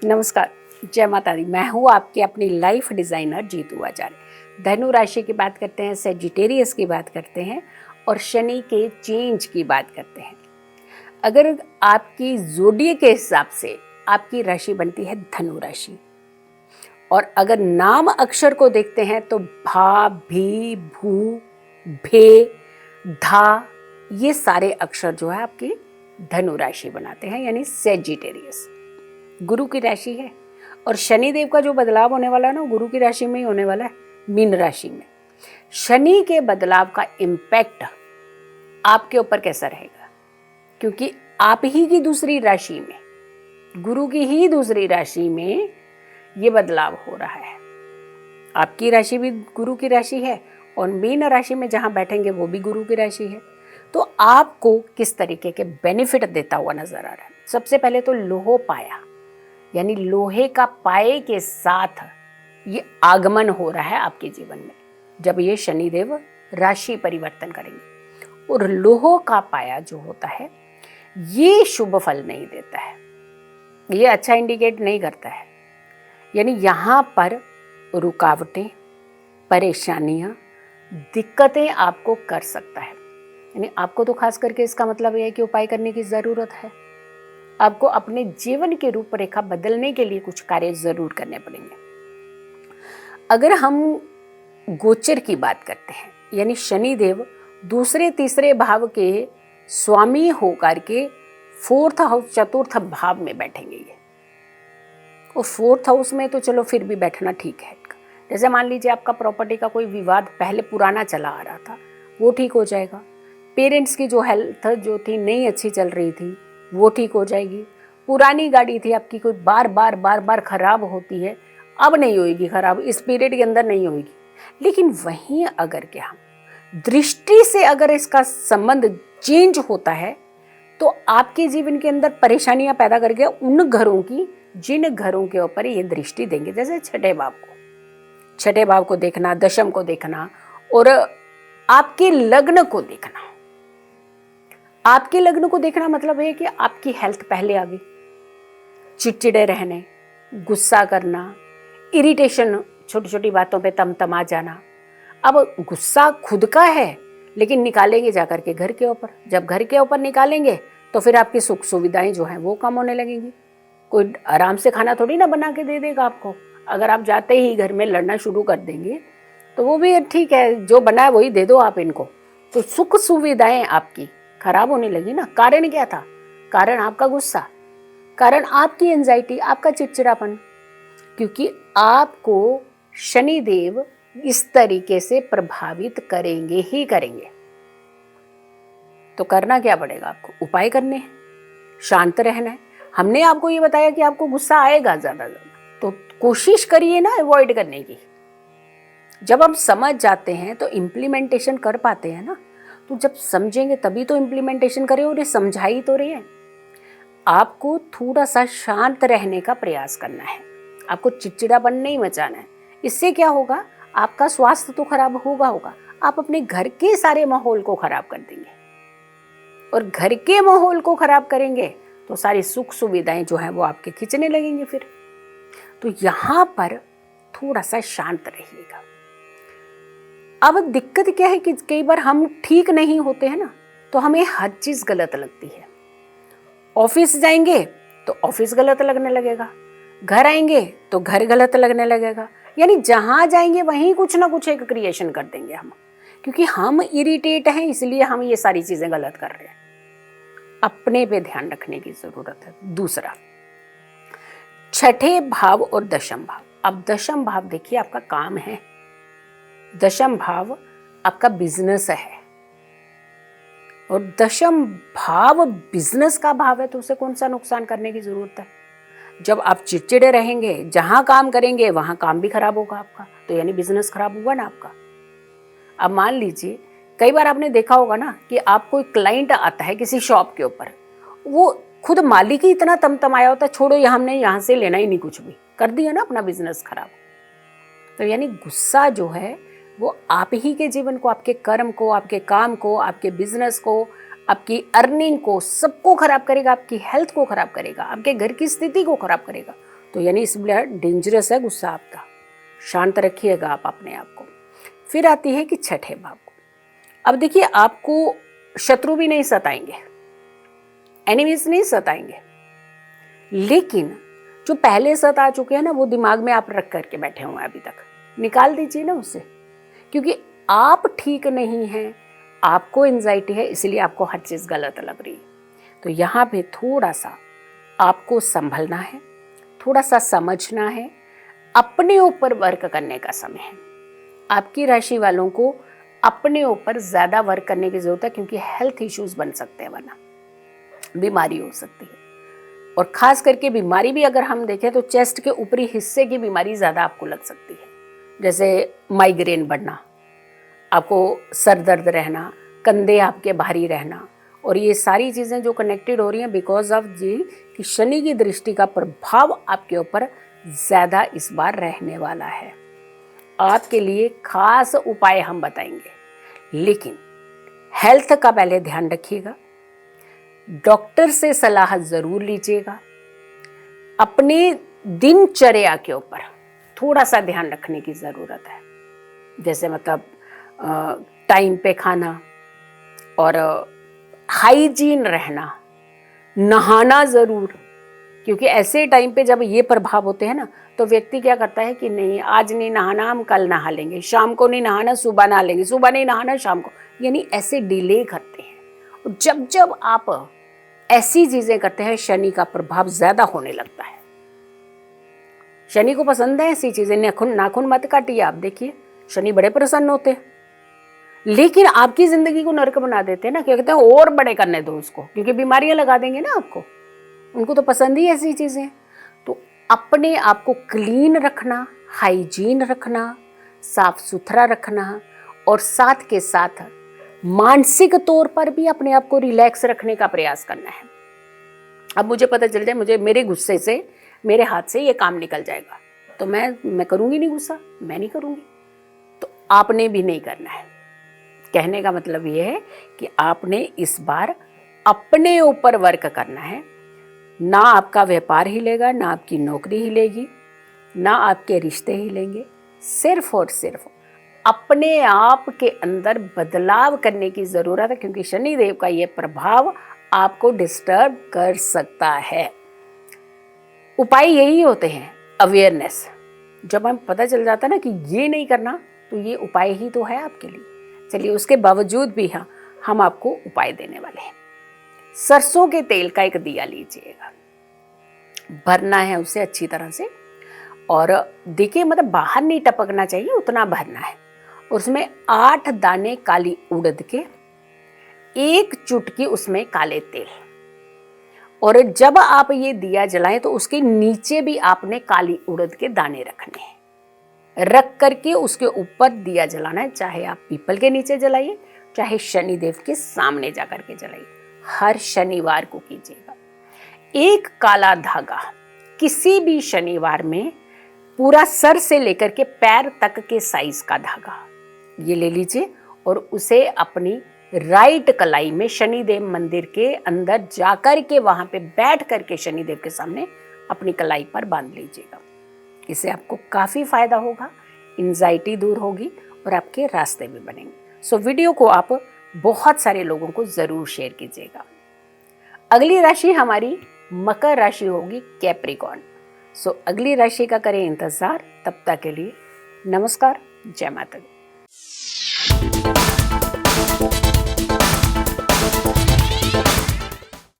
नमस्कार, जय माता दी। मैं हूँ आपकी अपनी लाइफ डिज़ाइनर जीतू आचार्य। धनु राशि की बात करते हैं, सेजिटेरियस की बात करते हैं और शनि के चेंज की बात करते हैं। अगर आपकी ज़ोडिएक के हिसाब से आपकी राशि बनती है धनु राशि, और अगर नाम अक्षर को देखते हैं तो भा, भी, भू, भे, धा, ये सारे अक्षर जो है आपकी धनु राशि बनाते हैं, यानी सेजिटेरियस। गुरु की राशि है और शनि देव का जो बदलाव होने वाला है ना, गुरु की राशि में ही होने वाला है, मीन राशि में। शनि के बदलाव का इम्पैक्ट आपके ऊपर कैसा रहेगा, क्योंकि आप ही की दूसरी राशि में, गुरु की ही दूसरी राशि में ये बदलाव हो रहा है। आपकी राशि भी गुरु की राशि है और मीन राशि में जहां बैठेंगे वो भी गुरु की राशि है। तो आपको किस तरीके के बेनिफिट देता हुआ नजर आ रहा है? सबसे पहले तो लोह पाया, यानी लोहे का पाए के साथ ये आगमन हो रहा है आपके जीवन में, जब ये शनिदेव राशि परिवर्तन करेंगे। और लोह का पाया जो होता है ये शुभ फल नहीं देता है, ये अच्छा इंडिकेट नहीं करता है। यानी यहाँ पर रुकावटें, परेशानियाँ, दिक्कतें आपको कर सकता है। यानी आपको तो खास करके इसका मतलब यह है कि उपाय करने की ज़रूरत है। आपको अपने जीवन की रूपरेखा बदलने के लिए कुछ कार्य जरूर करने पड़ेंगे। अगर हम गोचर की बात करते हैं, यानी शनिदेव दूसरे तीसरे भाव के स्वामी होकर के फोर्थ हाउस, चतुर्थ भाव में बैठेंगे ये। और फोर्थ हाउस में तो चलो फिर भी बैठना ठीक है। जैसे मान लीजिए आपका प्रॉपर्टी का कोई विवाद पहले पुराना चला आ रहा था, वो ठीक हो जाएगा। पेरेंट्स की जो हेल्थ जो थी नहीं अच्छी चल रही थी, वो ठीक हो जाएगी। पुरानी गाड़ी थी आपकी, कोई बार बार खराब होती है, अब नहीं होगी खराब, इस पीरियड के अंदर नहीं होगी। लेकिन वहीं अगर क्या हम दृष्टि से अगर इसका संबंध चेंज होता है तो आपके जीवन के अंदर परेशानियां पैदा करके उन घरों की, जिन घरों के ऊपर ये दृष्टि देंगे, जैसे छठे भाव को देखना, दशम को देखना और आपके लग्न को देखना। आपके लग्न को देखना मतलब है कि आपकी हेल्थ पहले आ गई, चिड़चिड़े रहने, गुस्सा करना, इरिटेशन, छोटी छोटी बातों पे तमतमा जाना। अब गुस्सा खुद का है लेकिन निकालेंगे जाकर के घर के ऊपर। जब घर के ऊपर निकालेंगे तो फिर आपकी सुख सुविधाएं जो हैं वो कम होने लगेंगी। कोई आराम से खाना थोड़ी ना बना के दे देगा आपको। अगर आप जाते ही घर में लड़ना शुरू कर देंगे तो वो भी ठीक है, जो बना है वही दे दो आप इनको। तो सुख सुविधाएं आपकी खराब होने लगी ना। कारण क्या था? कारण आपका गुस्सा, कारण आपकी एंजाइटी, आपका चिड़चिड़ापन। क्योंकि आपको शनिदेव इस तरीके से प्रभावित करेंगे ही करेंगे। तो करना क्या पड़ेगा? आपको उपाय करने हैं, शांत रहना है। हमने आपको ये बताया कि आपको गुस्सा आएगा ज्यादा, तो कोशिश करिए ना अवॉइड करने की। जब हम समझ जाते हैं तो इम्प्लीमेंटेशन कर पाते हैं ना। तो जब समझेंगे तभी तो इम्प्लीमेंटेशन करें, और ये समझा ही तो रहे हैं। आपको थोड़ा सा शांत रहने का प्रयास करना है, आपको चिड़चिड़ापन नहीं मचाना है। इससे क्या होगा? आपका स्वास्थ्य तो खराब होगा, आप अपने घर के सारे माहौल को खराब कर देंगे। और घर के माहौल को खराब करेंगे तो सारी सुख सुविधाएं जो है वो आपके खींचने लगेंगे फिर। तो यहां पर थोड़ा सा शांत रहिएगा। अब दिक्कत क्या है कि कई बार हम ठीक नहीं होते हैं ना, तो हमें हर चीज गलत लगती है। ऑफिस जाएंगे तो ऑफिस गलत लगने लगेगा, घर आएंगे तो घर गलत लगने लगेगा। यानी जहां जाएंगे वहीं कुछ ना कुछ एक क्रिएशन कर देंगे हम, क्योंकि हम इरिटेट हैं, इसलिए हम ये सारी चीजें गलत कर रहे हैं। अपने पे ध्यान रखने की जरूरत है। दूसरा, छठे भाव और दशम भाव। अब दशम भाव देखिए आपका काम है, दशम भाव आपका बिजनेस है, और दशम भाव बिजनेस का भाव है, तो उसे कौन सा नुकसान करने की जरूरत है? जब आप चिड़चिड़े रहेंगे, जहां काम करेंगे वहां काम भी खराब होगा आपका, तो यानी बिजनेस खराब हुआ ना आपका। अब मान लीजिए कई बार आपने देखा होगा ना कि आप कोई क्लाइंट आता है किसी शॉप के ऊपर, वो खुद मालिक ही इतना तमतमाया होता है, छोड़ो ये हमने यहाँ से लेना ही नहीं, कुछ भी कर दिया ना अपना बिजनेस खराब। तो यानी गुस्सा जो है वो आप ही के जीवन को, आपके कर्म को, आपके काम को, आपके बिजनेस को, आपकी अर्निंग को, सबको खराब करेगा, आपकी हेल्थ को खराब करेगा, आपके घर की स्थिति को खराब करेगा। तो यानी इसलिए डेंजरस है गुस्सा आपका, शांत रखिएगा आप अपने आप को। फिर आती है कि छठे भाव को। अब देखिए, आपको शत्रु भी नहीं सताएंगे, एनिमीज नहीं सताएंगे, लेकिन जो पहले सता चुके हैं ना, वो दिमाग में आप रख करके बैठे हुए हैं अभी तक, निकाल दीजिए ना उससे, क्योंकि आप ठीक नहीं हैं, आपको एंजाइटी है, इसलिए आपको हर चीज़ गलत लग रही है। तो यहाँ पे थोड़ा सा आपको संभलना है, थोड़ा सा समझना है, अपने ऊपर वर्क करने का समय है। आपकी राशि वालों को अपने ऊपर ज़्यादा वर्क करने की ज़रूरत है, क्योंकि हेल्थ इश्यूज बन सकते हैं, वरना बीमारी हो सकती है। और ख़ास करके बीमारी भी अगर हम देखें तो चेस्ट के ऊपरी हिस्से की बीमारी ज़्यादा आपको लग सकती है, जैसे माइग्रेन बढ़ना, आपको सर दर्द रहना, कंधे आपके भारी रहना, और ये सारी चीज़ें जो कनेक्टेड हो रही हैं बिकॉज ऑफ जी कि शनि की दृष्टि का प्रभाव आपके ऊपर ज़्यादा इस बार रहने वाला है। आपके लिए खास उपाय हम बताएंगे, लेकिन हेल्थ का पहले ध्यान रखिएगा, डॉक्टर से सलाह ज़रूर लीजिएगा, अपने दिनचर्या के ऊपर थोड़ा सा ध्यान रखने की ज़रूरत है, जैसे मतलब टाइम पे खाना और हाइजीन रहना, नहाना ज़रूर, क्योंकि ऐसे टाइम पे जब ये प्रभाव होते हैं ना, तो व्यक्ति क्या करता है कि नहीं आज नहीं नहाना, हम कल नहा लेंगे, शाम को नहीं नहाना सुबह नहा लेंगे, सुबह नहीं नहाना शाम को, यानी ऐसे डिले करते हैं। और जब जब आप ऐसी चीज़ें करते हैं, शनि का प्रभाव ज़्यादा होने लगता है। शनि को पसंद है ऐसी चीज़ें, नाखून मत काटिए, आप देखिए शनि बड़े प्रसन्न होते हैं, लेकिन आपकी ज़िंदगी को नरक बना देते हैं ना, क्या कहते हैं और बड़े करने दो उसको, क्योंकि बीमारियां लगा देंगे ना आपको, उनको तो पसंद ही ऐसी चीज़ें। तो अपने आप को क्लीन रखना, हाइजीन रखना, साफ सुथरा रखना, और साथ के साथ मानसिक तौर पर भी अपने आप को रिलैक्स रखने का प्रयास करना है। अब मुझे पता चल जाए मुझे मेरे गुस्से से, मेरे हाथ से ये काम निकल जाएगा, तो मैं करूँगी नहीं गुस्सा, मैं नहीं करूँगी, तो आपने भी नहीं करना है। कहने का मतलब ये है कि आपने इस बार अपने ऊपर वर्क करना है। ना आपका व्यापार हिलेगा, ना आपकी नौकरी हिलेगी, ना आपके रिश्ते हिलेंगे, सिर्फ और सिर्फ अपने आप के अंदर बदलाव करने की ज़रूरत है, क्योंकि शनिदेव का ये प्रभाव आपको डिस्टर्ब कर सकता है। उपाय यही होते हैं, अवेयरनेस। जब हमें पता चल जाता है ना कि ये नहीं करना, तो ये उपाय ही तो है आपके लिए। चलिए, उसके बावजूद भी हम आपको उपाय देने वाले हैं। सरसों के तेल का एक दिया लीजिएगा, भरना है उसे अच्छी तरह से, और देखिए मतलब बाहर नहीं टपकना चाहिए, उतना भरना है। उसमें 8 दाने काली उड़द के, 1 चुटकी उसमें काले तेल, और जब आप ये दिया जलाएं तो उसके नीचे भी आपने काली उड़द के दाने रखने हैं। रख करके उसके ऊपर दिया जलाना है, चाहे आप पीपल के नीचे जलाइए, चाहे शनिदेव के सामने जाकर के जलाइए। हर शनिवार को कीजिएगा। एक काला धागा किसी भी शनिवार में पूरा सर से लेकर के पैर तक के साइज का धागा ये ले लीजिए, और उसे अपनी राइट कलाई में शनिदेव मंदिर के अंदर जाकर के वहां पे बैठ करके शनिदेव के सामने अपनी कलाई पर बांध लीजिएगा। इससे आपको काफ़ी फायदा होगा, एंजाइटी दूर होगी और आपके रास्ते भी बनेंगे। सो वीडियो को आप बहुत सारे लोगों को ज़रूर शेयर कीजिएगा। अगली राशि हमारी मकर राशि होगी, कैप्रिकॉर्न। सो अगली राशि का करें इंतज़ार। तब तक के लिए नमस्कार, जय माता दी।